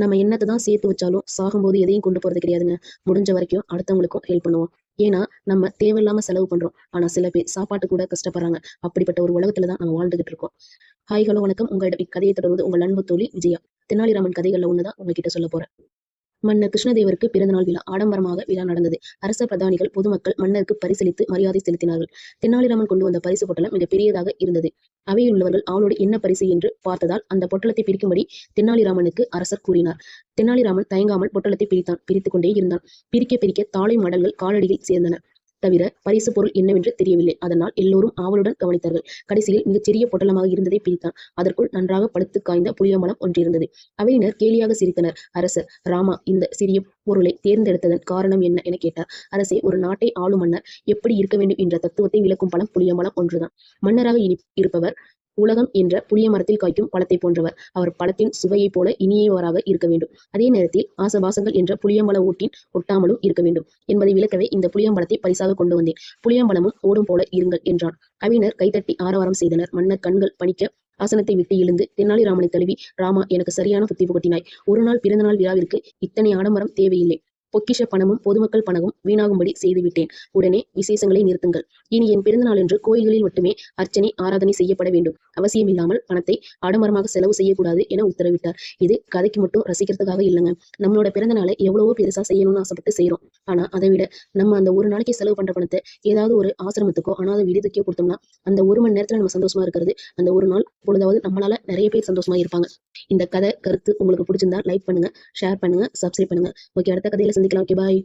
நம்ம என்னத்தை தான் சேர்த்து வச்சாலும் சாகும்போது எதையும் கொண்டு போறது கிடையாதுங்க. முடிஞ்ச வரைக்கும் அடுத்தவங்களுக்கும் ஹெல்ப் பண்ணுவோம். ஏன்னா நம்ம தேவையில்லாம செலவு பண்றோம். ஆனா சில பேர் சாப்பாட்டு கூட கஷ்டப்படுறாங்க. அப்படிப்பட்ட ஒரு உலகத்துல தான் நம்ம வாழ்ந்துகிட்டு இருக்கோம். ஹாய் ஹலோ வணக்கம். உங்களிடம் இக்கதையை தொடர்வது உங்கள் அன்பு தோழி விஜயா. தெனாலிராமன் கதைகள்ல ஒண்ணுதான் உங்ககிட்ட சொல்ல போறேன். மன்னர் கிருஷ்ணதேவருக்கு பிறந்தநாள் விழா ஆடம்பரமாக விழா நடந்தது. அரச பிரதானிகள் பொதுமக்கள் மன்னருக்கு பரிசளித்து மரியாதை செலுத்தினார்கள். தெனாலிராமன் கொண்டு வந்த பரிசு பொட்டலம் மிக பெரியதாக இருந்தது. அவையில் உள்ளவர்கள் அவளோடு என்ன பரிசு என்று பார்த்ததால் அந்த பொட்டலத்தை பிரிக்கும்படி தெனாலிராமனுக்கு அரசர் கூறினார். தெனாலிராமன் தயங்காமல் பொட்டலத்தை பிரித்தான். பிரித்துக் கொண்டே இருந்தான். பிரிக்க பிரிக்க தாளை மடல்கள் காலடியில் சேர்ந்தன. தவிர பரிசு பொருள் என்னவென்று தெரியவில்லை. அதனால் எல்லோரும் ஆவலுடன் கவனித்தார்கள். கடைசியில் மிகச்சிறிய பொட்டலமாக இருந்ததை பிரித்தான். அதற்குள் நன்றாக பழுத்து காய்ந்த புளியம்பழம் ஒன்றிருந்தது. அவையினர் கேலியாக சிரித்தனர். அரசர், ராமா, இந்த சிறிய பொருளை தேர்ந்தெடுத்ததன் காரணம் என்ன என கேட்டார். அரசே, ஒரு நாட்டை ஆளும் மன்னர் எப்படி இருக்க வேண்டும் என்ற தத்துவத்தை விளக்கும் பழம் புளியம்பழம் ஒன்றுதான். மன்னராக இருப்பவர் உலகம் என்ற புளிய மரத்தில் காய்க்கும் பழத்தை போன்றவர். அவர் பழத்தின் சுவையைப் போல இனியவராக இருக்க வேண்டும். அதே நேரத்தில் ஆசபாசங்கள் என்ற புளியம்பழ ஓட்டின் ஒட்டாமலும் இருக்க வேண்டும் என்பதை விளக்கவே இந்த புளியம்பழத்தை பரிசாக கொண்டு வந்தேன். புளியம்பழமும் ஓடும் போல இருங்கள் என்றான். அவையினர் கைதட்டி ஆரவாரம் செய்தனர். மன்னர் கண்கள் பணிக்க ஆசனத்தை விட்டு எழுந்து தெனாலிராமனை தழுவி, ராமா, எனக்கு சரியான புத்தி புகட்டினாய். ஒரு நாள் பிறந்தநாள் விழாவிற்கு இத்தனை ஆடம்பரம் தேவையில்லை. பொக்கிஷ பணமும் பொதுமக்கள் பணமும் வீணாகும்படி செய்துவிட்டேன். உடனே விசேஷங்களை நிறுத்துங்கள். இனி என் பிறந்தநாள் என்று கோயில்களில் மட்டுமே அர்ச்சனை ஆராதனை செய்யப்பட வேண்டும். அவசியமில்லாமல் பணத்தை ஆடம்பரமாக செலவு செய்யக்கூடாது என உத்தரவிட்டார். இது கதைக்கு மட்டும் ரசிக்கிறதுக்காக இல்லைங்க. நம்மளோட பிறந்த நாளை எவ்வளவோ பெருசா செய்யணும்னு ஆசைப்பட்டு செய்யறோம். ஆனா அதை விட நம்ம அந்த ஒரு நாளைக்கு செலவு பண்ற பணத்தை ஏதாவது ஒரு ஆசிரமத்துக்கோ அனாதை விடுதிக்கோ கொடுத்தோம்னா அந்த ஒரு மணி நேரத்துல நம்ம சந்தோஷமா இருக்கிறது அந்த ஒரு நாள் பொழுதாவது நம்மளால நிறைய பேர் சந்தோஷமா இருப்பாங்க. இந்த கதை கருத்து உங்களுக்கு பிடிச்சிருந்தா லைக் பண்ணுங்க, ஷேர் பண்ணுங்க, சப்ஸ்கிரைப் பண்ணுங்க. ஓகே, அடுத்த கதையில சந்திக்கலாம். ஓகே, பாய்.